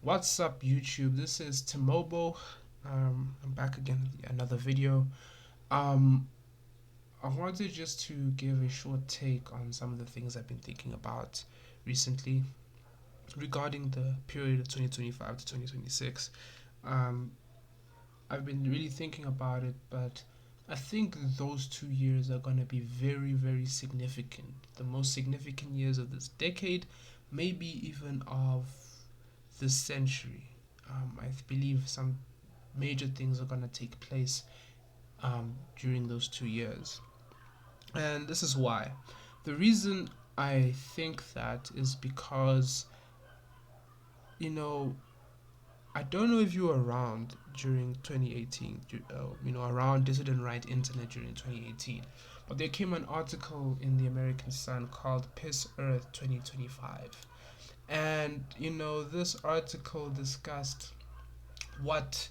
What's up, YouTube? This is Timobo. I'm back again with another video. Um, I wanted just to give a short take on some of the things I've been thinking about recently regarding the period of 2025 to 2026. Um, I've been really thinking about it, but I think those 2 years are going to be very, very significant. The most significant years of this decade, maybe even of this century. I believe some major things are going to take place during those 2 years. And this is why. The reason I think that is because, you know, I don't know if you were around during 2018, around Dissident Right Internet during 2018, but there came an article in the American Sun called Piss Earth 2025. And, this article discussed what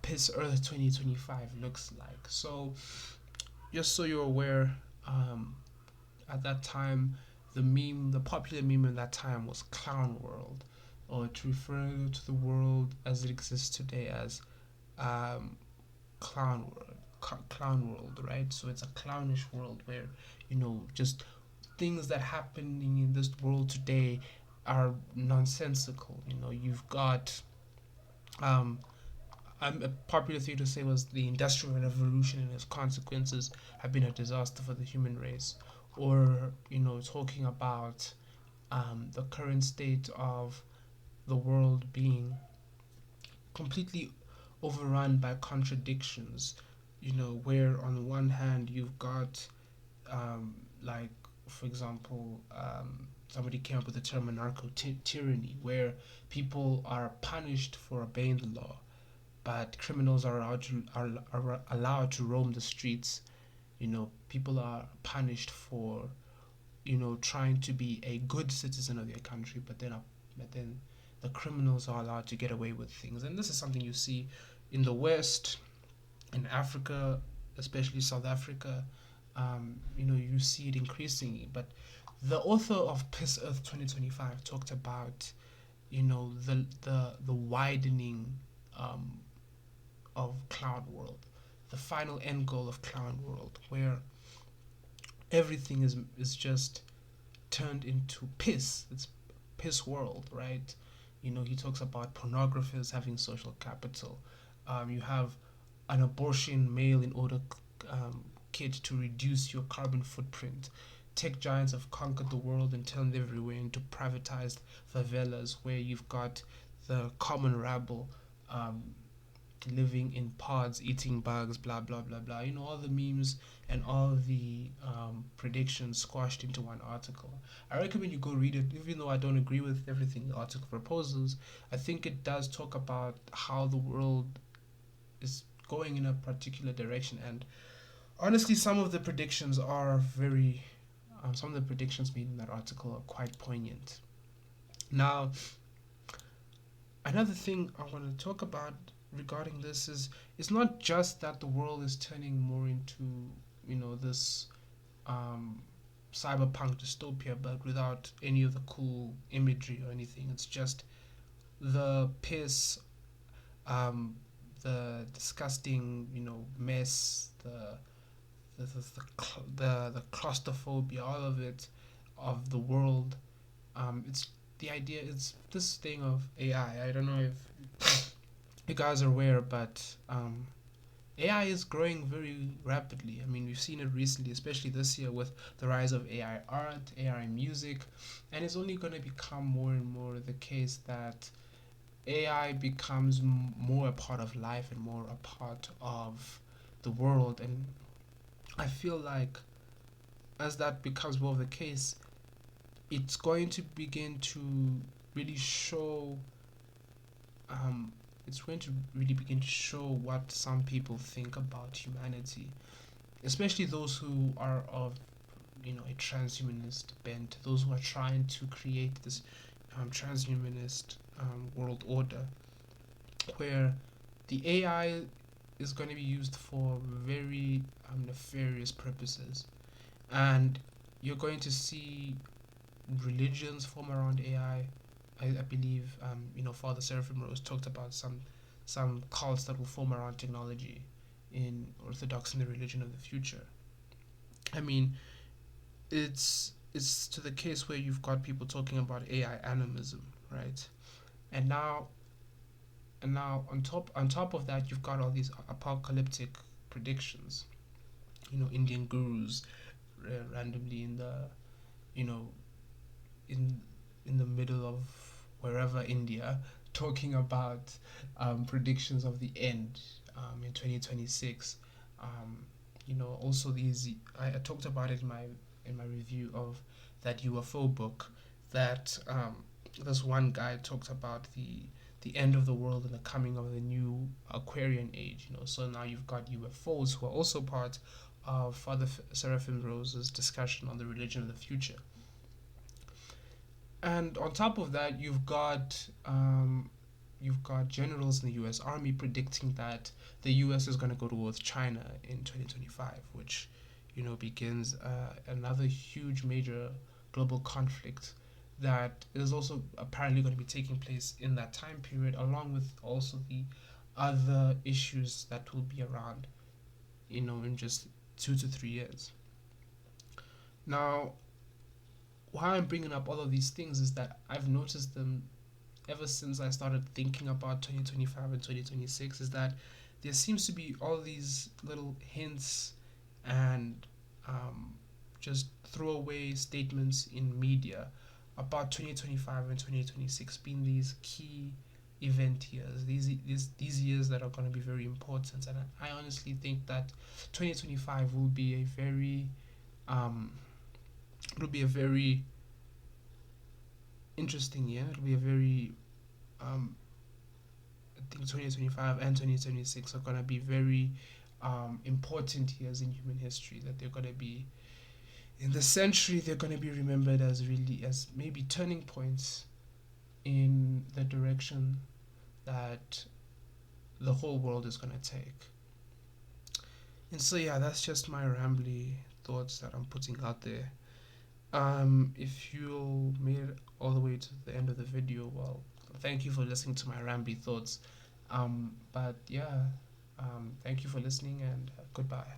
Piss Earth 2025 looks like. So, just so you're aware, at that time, the popular meme at that time was Clown World, or to refer to the world as it exists today as um, Clown World. Clown World, right? So it's a clownish world where just things that happening in this world today are nonsensical. You've got um, a popular thing to say was the Industrial Revolution and its consequences have been a disaster for the human race, or talking about the current state of the world being completely overrun by contradictions. Where on one hand you've got um, like for example, somebody came up with the term tyranny, where people are punished for obeying the law, but criminals are allowed to roam the streets. People are punished for trying to be a good citizen of their country, but then the criminals are allowed to get away with things. And this is something you see in the West, in Africa, especially South Africa. You see it increasingly. But the author of Piss Earth 2025 talked about the widening um, of Cloud World, the final end goal of Cloud World, where everything is just turned into piss. It's piss world, right? He talks about pornographers having social capital. You have an abortion mail in order kit to reduce your carbon footprint. Tech giants have conquered the world and turned everywhere into privatized favelas, where you've got the common rabble um, living in pods, eating bugs, blah blah blah blah. All the memes and all the predictions squashed into one article. I recommend you go read it, even though I don't agree with everything the article proposes. I think it does talk about how the world is going in a particular direction, and honestly, some of the predictions made in that article are quite poignant. Now, another thing I want to talk about regarding this is it's not just that the world is turning more into this um, cyberpunk dystopia, but without any of the cool imagery or anything. It's just the piss, um, the disgusting mess, the claustrophobia, all of it, of the world. It's the idea. It's this thing of AI. I don't know if you guys are aware, but AI is growing very rapidly. I mean, we've seen it recently, especially this year with the rise of AI art, AI music, and it's only going to become more and more the case that AI becomes more a part of life and more a part of the world. And I feel like as that becomes more of the case, it's going to begin to really show um, it's going to really begin to show what some people think about humanity, especially those who are of a transhumanist bent, those who are trying to create this transhumanist world order, where the AI is going to be used for very nefarious purposes, and you're going to see religions form around AI, I believe Father Seraphim Rose talked about some cults that will form around technology in Orthodox and the religion of the future. I mean, it's to the case where you've got people talking about AI animism, right? And now on top of that, you've got all these apocalyptic predictions. Indian gurus randomly you know in in the middle of wherever India talking about predictions of the end in 2026. Also I talked about it in my review of that UFO book that this one guy talked about the end of the world and the coming of the new Aquarian age. So now you've got UFOs who are also part of Father Seraphim Rose's discussion on the religion of the future. And on top of that, you've got generals in the U.S. Army predicting that the U.S. is going to go to war with China in 2025, which begins another huge major global conflict that is also apparently going to be taking place in that time period, along with also the other issues that will be around, in just 2 to 3 years. Now, why I'm bringing up all of these things is that I've noticed them ever since I started thinking about 2025 and 2026, is that there seems to be all these little hints and just throwaway statements in media about 2025 and 2026 being these key event years, these years that are going to be very important. And I honestly think that 2025 will be a very um, it'll be a very interesting year. It'll be a very I think 2025 and 2026 are going to be very important years in human history. That they're going to be in the century. They're going to be remembered as maybe turning points in the direction that the whole world is going to take. And so yeah, that's just my rambly thoughts that I'm putting out there. If you made it all the way to the end of the video, well, thank you for listening to my rambly thoughts. But yeah, thank you for listening and goodbye.